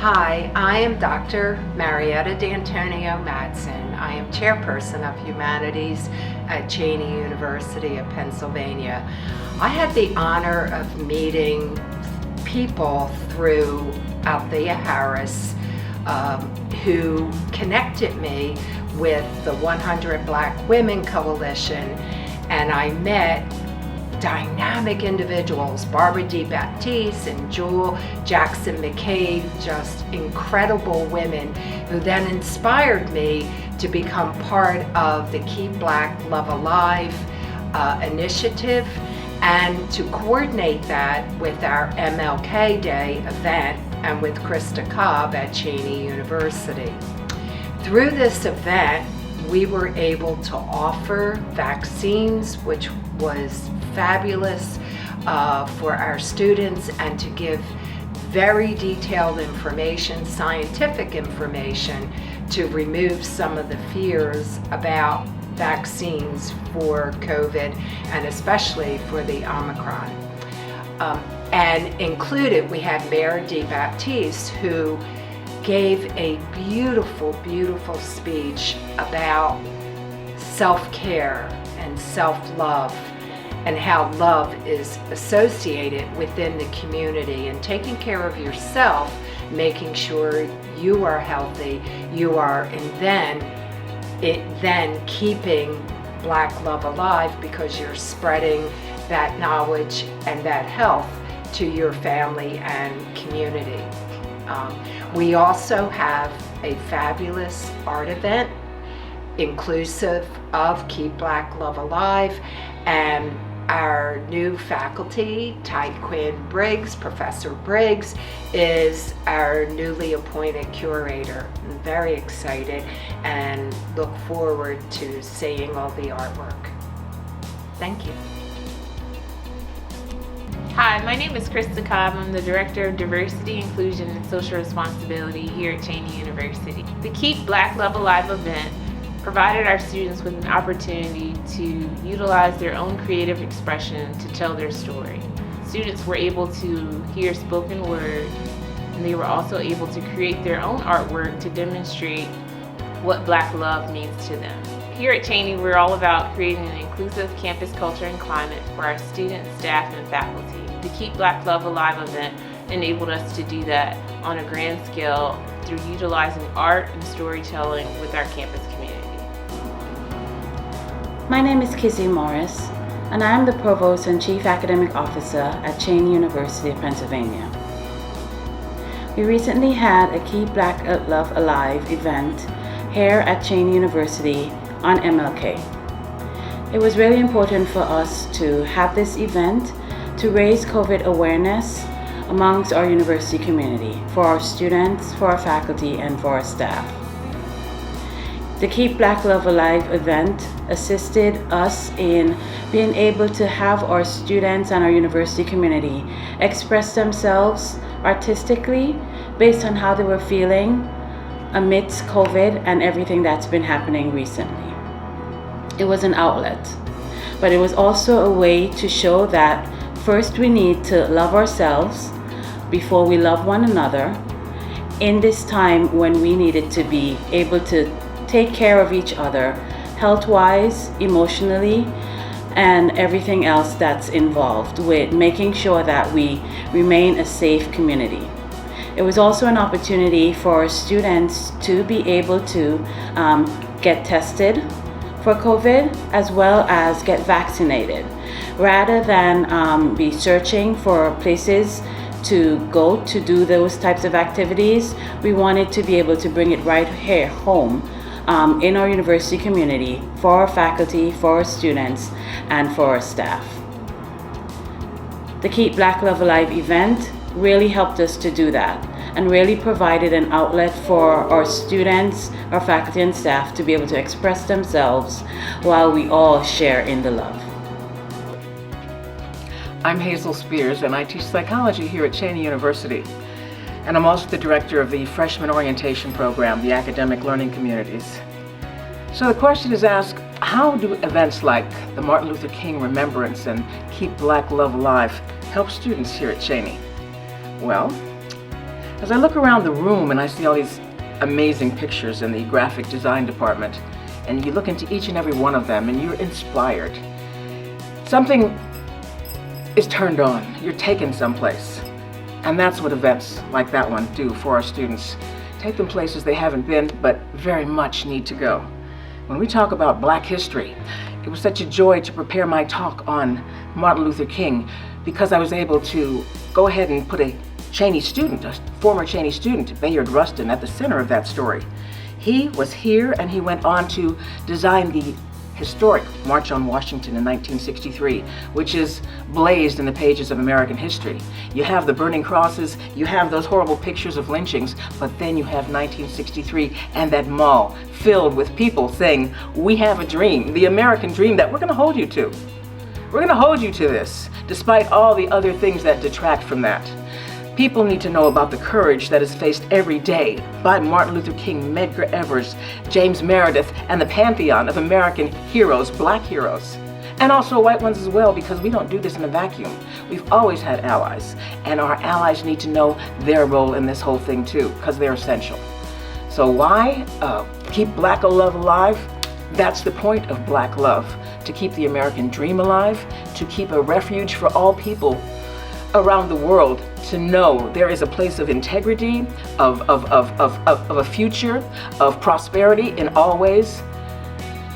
Hi, I am Dr. Marietta Dantonio-Madsen. I am Chairperson of Humanities at Cheyney University of Pennsylvania. I had the honor of meeting people through Althea Harris who connected me with the 100 Black Women Coalition, and I met dynamic individuals, Barbara DeBaptiste and Jewel Jackson McCabe, just incredible women who then inspired me to become part of the Keep Black Love Alive initiative and to coordinate that with our MLK Day event and with Christina Cobb at Cheyney University. Through this event, we were able to offer vaccines, which was fabulous for our students, and to give very detailed information, scientific information, to remove some of the fears about vaccines for COVID and especially for the Omicron. And included, we had Mayor DeBaptiste, who gave a beautiful, beautiful speech about self-care and self-love and how love is associated within the community, and taking care of yourself, making sure you are healthy, and then keeping Black love alive, because you're spreading that knowledge and that health to your family and community. We also have a fabulous art event inclusive of Keep Black Love Alive, and our new faculty, Tristan Briggs, Professor Briggs, is our newly appointed curator. I'm very excited and look forward to seeing all the artwork. Thank you. Hi, my name is Christina Cobb. I'm the Director of Diversity, Inclusion, and Social Responsibility here at Cheyney University. The Keep Black Love Alive event provided our students with an opportunity to utilize their own creative expression to tell their story. Students were able to hear spoken word, and they were also able to create their own artwork to demonstrate what Black love means to them. Here at Cheyney, we're all about creating an inclusive campus culture and climate for our students, staff, and faculty. The Keep Black Love Alive event enabled us to do that on a grand scale through utilizing art and storytelling with our campus community. My name is Kissy Morris, and I am the Provost and Chief Academic Officer at Cheyney University of Pennsylvania. We recently had a Keep Black Love Alive event here at Cheyney University on MLK. It was really important for us to have this event to raise COVID awareness amongst our university community, for our students, for our faculty, and for our staff. The Keep Black Love Alive event assisted us in being able to have our students and our university community express themselves artistically based on how they were feeling amidst COVID and everything that's been happening recently. It was an outlet, but it was also a way to show that first we need to love ourselves before we love one another in this time when we needed to be able to take care of each other, health-wise, emotionally, and everything else that's involved with making sure that we remain a safe community. It was also an opportunity for students to be able to get tested for COVID as well as get vaccinated. Rather than be searching for places to go to do those types of activities, we wanted to be able to bring it right here home in our university community for our faculty, for our students, and for our staff. The Keep Black Love Alive event really helped us to do that and really provided an outlet for our students, our faculty, and staff to be able to express themselves while we all share in the love. I'm Hazel Spears, and I teach psychology here at Cheyney University. And I'm also the director of the Freshman Orientation Program, the Academic Learning Communities. So the question is asked, how do events like the Martin Luther King Remembrance and Keep Black Love Alive help students here at Cheyney? Well, As I look around the room and I see all these amazing pictures in the graphic design department, and you look into each and every one of them and you're inspired. Something is turned on, you're taken someplace. And that's what events like that one do for our students. Take them places they haven't been, but very much need to go. When we talk about Black history, it was such a joy to prepare my talk on Martin Luther King, because I was able to go ahead and put a Cheyney student, a former Cheyney student, Bayard Rustin, at the center of that story. He was here and he went on to design the historic March on Washington in 1963, which is blazed in the pages of American history. You have the burning crosses, you have those horrible pictures of lynchings, but then you have 1963 and that mall filled with people saying, we have a dream, the American dream that we're going to hold you to. We're going to hold you to this, despite all the other things that detract from that. People need to know about the courage that is faced every day by Martin Luther King, Medgar Evers, James Meredith, and the pantheon of American heroes, Black heroes, and also white ones as well, because we don't do this in a vacuum. We've always had allies, and our allies need to know their role in this whole thing too, because they're essential. So why keep Black love alive? That's the point of Black love, to keep the American dream alive, to keep a refuge for all people around the world to know there is a place of integrity, of a future, of prosperity in all ways,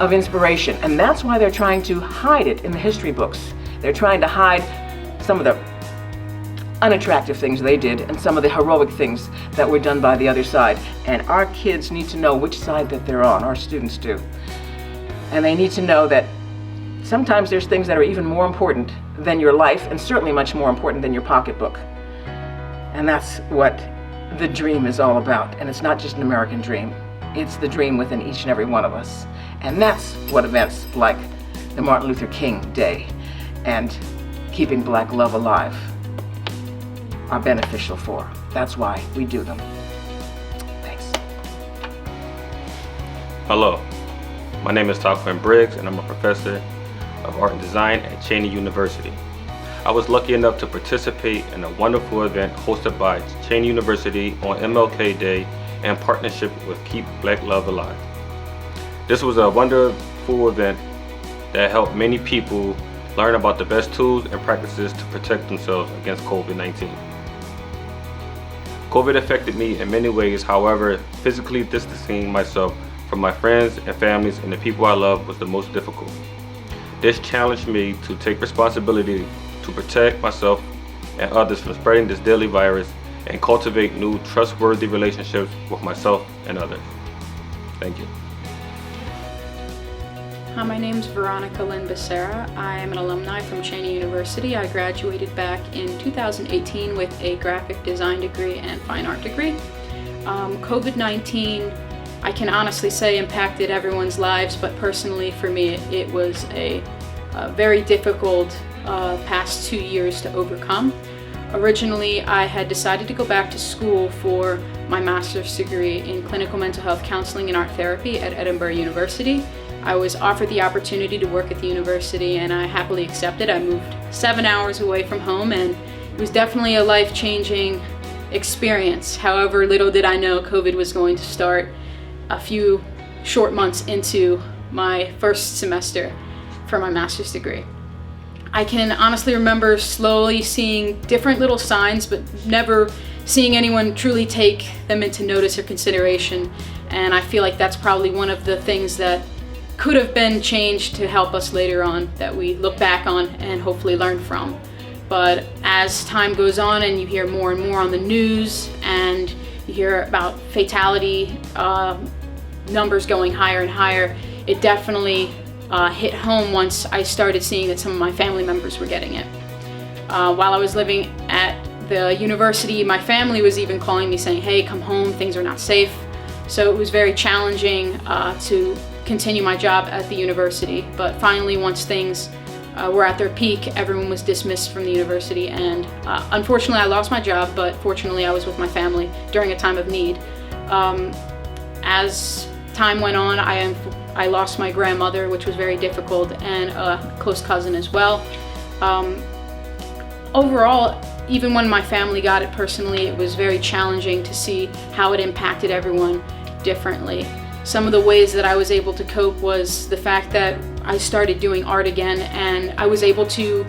of inspiration. And that's why they're trying to hide it in the history books. They're trying to hide some of the unattractive things they did and some of the heroic things that were done by the other side. And our kids need to know which side that they're on, our students do. And they need to know that sometimes there's things that are even more important than your life, and certainly much more important than your pocketbook. And that's what the dream is all about. And it's not just an American dream, it's the dream within each and every one of us. And that's what events like the Martin Luther King Day and keeping Black love alive are beneficial for. That's why we do them. Thanks. Hello, my name is Tristan Briggs, and I'm a professor of art and design at Cheyney University. I was lucky enough to participate in a wonderful event hosted by Cheyney University on MLK Day in partnership with Keep Black Love Alive. This was a wonderful event that helped many people learn about the best tools and practices to protect themselves against COVID-19. COVID affected me in many ways, however, physically distancing myself from my friends and families and the people I love was the most difficult. This challenged me to take responsibility to protect myself and others from spreading this deadly virus and cultivate new trustworthy relationships with myself and others. Thank you. Hi, my name is Veronica Lindsey. I am an alumni from Cheyney University. I graduated back in 2018 with a graphic design degree and fine art degree. COVID-19, I can honestly say, impacted everyone's lives, but personally for me it was a very difficult past 2 years to overcome. Originally, I had decided to go back to school for my master's degree in clinical mental health counseling and art therapy at Edinburgh University. I was offered the opportunity to work at the university and I happily accepted. I moved 7 hours away from home and it was definitely a life-changing experience. However, little did I know COVID was going to start a few short months into my first semester for my master's degree. I can honestly remember slowly seeing different little signs, but never seeing anyone truly take them into notice or consideration. And I feel like that's probably one of the things that could have been changed to help us later on, that we look back on and hopefully learn from. But as time goes on and you hear more and more on the news and you hear about fatality numbers going higher and higher, it definitely hit home once I started seeing that some of my family members were getting it. While I was living at the university, my family was even calling me saying, hey, come home, things are not safe. So it was very challenging to continue my job at the university. But finally, once things were at their peak, everyone was dismissed from the university. And unfortunately, I lost my job, but fortunately, I was with my family during a time of need. As time went on, I lost my grandmother, which was very difficult, and a close cousin as well. Overall, even when my family got it personally, it was very challenging to see how it impacted everyone differently. Some of the ways that I was able to cope was the fact that I started doing art again, and I was able to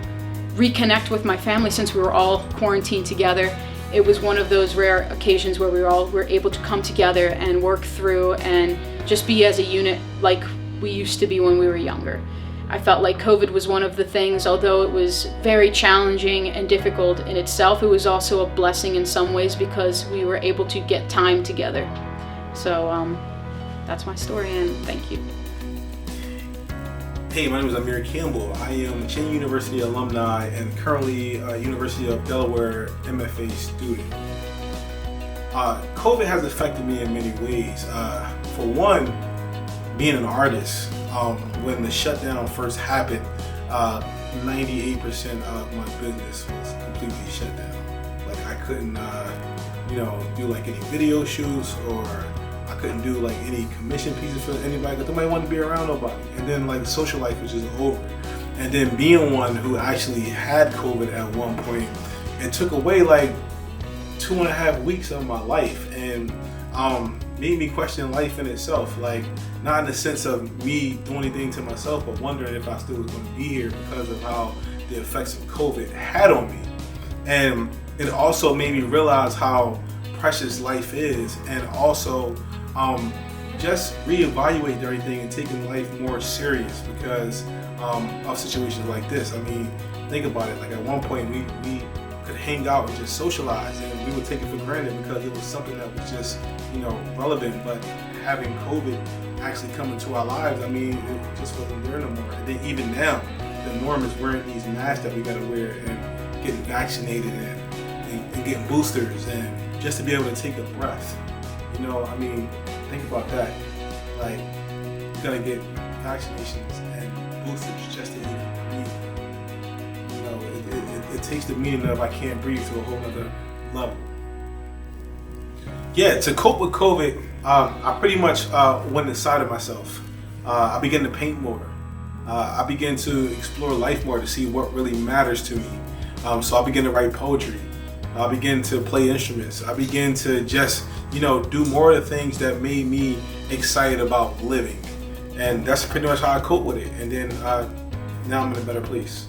reconnect with my family since we were all quarantined together. It was one of those rare occasions where we were able to come together and work through and just be as a unit like we used to be when we were younger. I felt like COVID was one of the things, although it was very challenging and difficult in itself, it was also a blessing in some ways because we were able to get time together. So that's my story, and thank you. Hey, my name is Amir Campbell. I am a Cheyney University alumni and currently a University of Delaware MFA student. COVID has affected me in many ways. For one, being an artist, when the shutdown first happened, 98% of my business was completely shut down. Like I couldn't, do like any video shoots, or I couldn't do like any commission pieces for anybody because nobody wanted to be around nobody. And then like the social life was just over. And then being one who actually had COVID at one point, it took away like 2.5 weeks of my life, and made me question life in itself. Like not in the sense of me doing anything to myself, but wondering if I still was going to be here because of how the effects of COVID had on me. And it also made me realize how precious life is, and also just reevaluate everything and taking life more serious because of situations like this. I mean, think about it. Like at one point we could hang out and just socialize, and we would take it for granted because it was something that was just relevant. But having COVID actually come into our lives, I mean, it just wasn't there no more. And then even now, the norm is wearing these masks that we gotta wear and getting vaccinated and getting boosters, and just to be able to take a breath. I mean, think about that. Like, you gotta get vaccinations and boosters just to even breathe. It takes the meaning of I can't breathe to a whole other level. Yeah, to cope with COVID, I pretty much went inside of myself. I began to paint more. I began to explore life more to see what really matters to me. So I began to write poetry. I began to play instruments. I began to just, do more of the things that made me excited about living. And that's pretty much how I cope with it. And then now I'm in a better place.